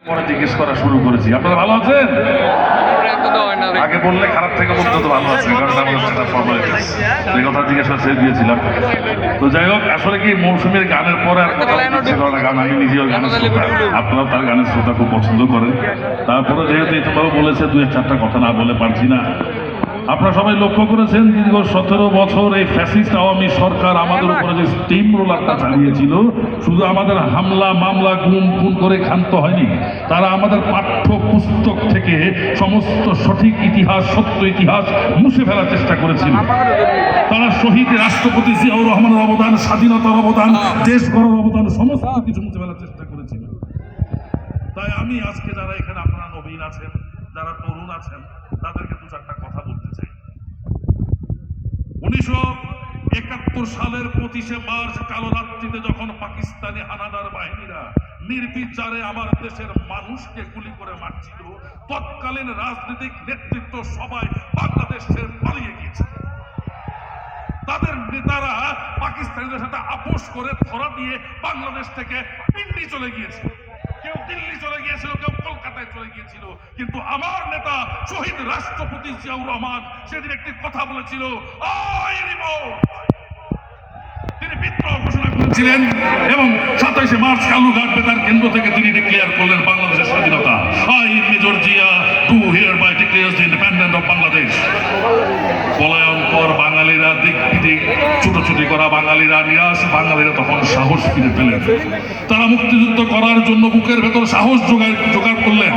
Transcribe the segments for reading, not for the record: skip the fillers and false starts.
পরে জিজ্ঞেস করা শুরু করেছি, আপনারা ভালো আছেন? আগে বললে খারাপ থেকে বলতে তো ভালো আছে, কারণ আমাদের সেটা ফর্মালিটিস, এই কথা জিজ্ঞেস করে ছেড়ে দিয়েছিলাম। তো যাই হোক, আসলে কি মৌসুমীর গানের পরে আর কথা ছিল না, গান আমি নিজেও গানের শ্রোতা, আপনারাও তার গানের শ্রোতা খুব পছন্দ করেন। তারপরে যেহেতু ইতিবাবু বলেছে, দুই চারটা কথা না বলে পারছি না। আপনারা সবাই লক্ষ্য করেছেন, দীর্ঘ 17 বছর এই ফ্যাসিস্ট আওয়ামী সরকার আমাদের উপরে যে স্টিম রোলারটা চালিয়েছিল, শুধু আমাদের হামলা মামলা গুম খুন করে ক্ষান্ত হয়নি, তারা আমাদের পাঠ্য পুস্তক থেকে সমস্ত সঠিক ইতিহাস, সত্য ইতিহাস মুছে ফেলার চেষ্টা করেছিল। তারা শহীদ রাষ্ট্রপতি জিয়াউর রহমানের অবদান, স্বাধীনতার অবদান, দেশ গড়ার অবদান, সমস্ত কিছু মুছে ফেলার চেষ্টা করেছিল। তাই আমি আজকে, যারা এখানে আপনারা নবীন আছেন, যারা তরুণ আছেন, তাদেরকে দু চারটা কথা বলতে চাই। 1971 সালের 25শে মার্চ কালো রাত্রিতে যখন পাকিস্তানি হানাদার বাহিনীরা নির্বিচারে আমার দেশের মানুষকে গুলি করে মারছিল, তৎকালীন রাজনৈতিক নেতৃত্ব সবাই বাংলাদেশ ছেড়ে পালিয়ে গিয়েছে। তাদের নেতারা পাকিস্তানিদের সাথে আপোষ করে ধরা দিয়ে বাংলাদেশ থেকে পিন্ডি চলে গিয়েছে, কেউ দিল্লি চলে গিয়েছিল, কেউ কলকাতায় চলে গিয়েছিল। কিন্তু আমার নেতা শহীদ রাষ্ট্রপতি জিয়াউর রহমান সেদিন একটি কথা বলেছিল, তিনি বিদ্রোহ ঘোষণা করেছিলেন এবং 27শে মার্চ কালুঘাট বেতার কেন্দ্র থেকে তিনি ডিক্লেয়ার করলেন বাংলাদেশের স্বাধীনতা। I major Zia do hereby declares the independence of Bangladesh. পলায়ন পর বাঙালিরা দিক বিদিক ছুটোছুটি করা বাঙালিরা নিরাশ, বাঙালিরা তখন সাহস ফিরে পেলেন। তারা মুক্তিযুদ্ধ করার জন্য বুকের ভেতর সাহস জোগাড় করলেন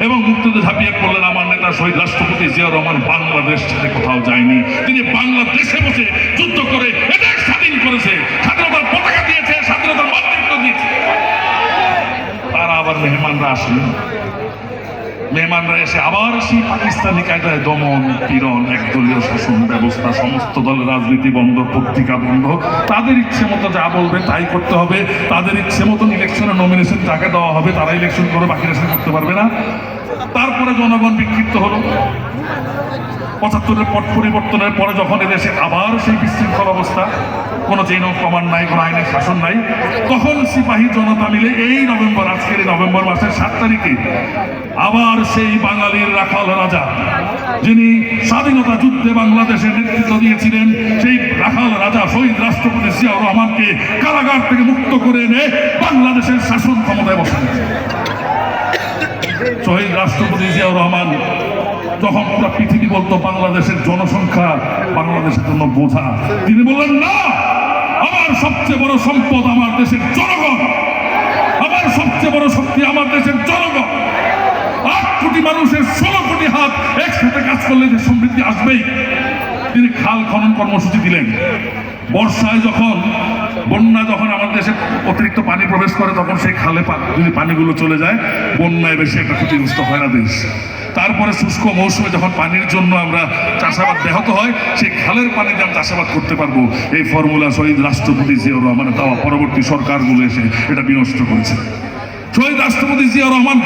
এবং মুক্তিযুদ্ধে ঝাঁপিয়ে পড়লেন। আমার নেতা শহীদ রাষ্ট্রপতি জিয়াউর রহমান বাংলাদেশ ছেড়ে কোথাও যায়নি, তিনি বাংলাদেশে বসে যুদ্ধ করে এদেশ স্বাধীন করেছে, স্বাধীনতার পতাকা দিয়েছে, স্বাধীনতার মাতৃত্ব দিয়েছে। তারা আবার মেহমানরা আসলেন, মেহমানরা এসে আবার সেই পাকিস্তানি কায়দায় দমন পীড়ন, একদলীয় শাসন ব্যবস্থা, সমস্ত দলের রাজনীতি বন্ধ, পত্রিকা বন্ধ, তাদের ইচ্ছে মতো যা বলবে তাই করতে হবে, তাদের ইচ্ছে মতন ইলেকশনের নমিনেশন যাকে দেওয়া হবে তারা ইলেকশন করে, বাকি ইলেকশন করতে পারবে না। তারপরে জনগণ বিক্ষিপ্ত হলো। 75-এর পট পরিবর্তনের পরে যখন এদেশে আবার সেই বিশৃঙ্খল অবস্থা, কোনো চেইন অফ কমান্ড নাই, কোনো আইনের শাসন নাই, তখন সিপাহী জনতা মিলে এই নভেম্বর, আজকের এই নভেম্বর মাসের 7 তারিখে আবার সেই বাঙালির রাখাল রাজা, যিনি স্বাধীনতা যুদ্ধে বাংলাদেশের নেতৃত্ব দিয়েছিলেন, সেই রাখাল রাজা শহীদ রাষ্ট্রপতি জিয়াউর রহমানকে কারাগার থেকে মুক্ত করে এনে বাংলাদেশের শাসন ক্ষমতায় বসান। শহীদ রাষ্ট্রপতি জিয়াউর রহমান যখন পুরো পৃথিবী বলতো বাংলাদেশের জনসংখ্যা বাংলাদেশের জন্য বোঝা, তিনি বললেন না, আমার সবচেয়ে বড় সম্পদ আমার দেশের জনগণ, আমার সবচেয়ে বড় শক্তি আমার দেশের জনগণ। 8 কোটি মানুষের 16 কোটি হাত একসাথে কাজ করলে যে সমৃদ্ধি আসবেই। তিনি খাল খনন কর্মসূচি দিলেন। বর্ষায় যখন বন্যা, যখন আমাদের দেশে অতিরিক্ত পানি প্রবেশ করে, তখন সেই খালে যদি পানিগুলো চলে যায়, বন্যায় বেশি একটা ক্ষতিগ্রস্ত হয় না দেশ। তারপরে শুষ্ক মৌসুমে যখন পানির জন্য আমরা চাষাবাদ ব্যাহত হয়, সেই খালের পানি দিয়ে আমরা চাষাবাদ করতে পারবো। এই ফর্মুলা শহীদ রাষ্ট্রপতি জিয়াউর রহমানের দেওয়া পরবর্তী সরকারগুলো এসে এটা বিনষ্ট করেছে। শহীদ রাষ্ট্রপতি জিয়াউর রহমান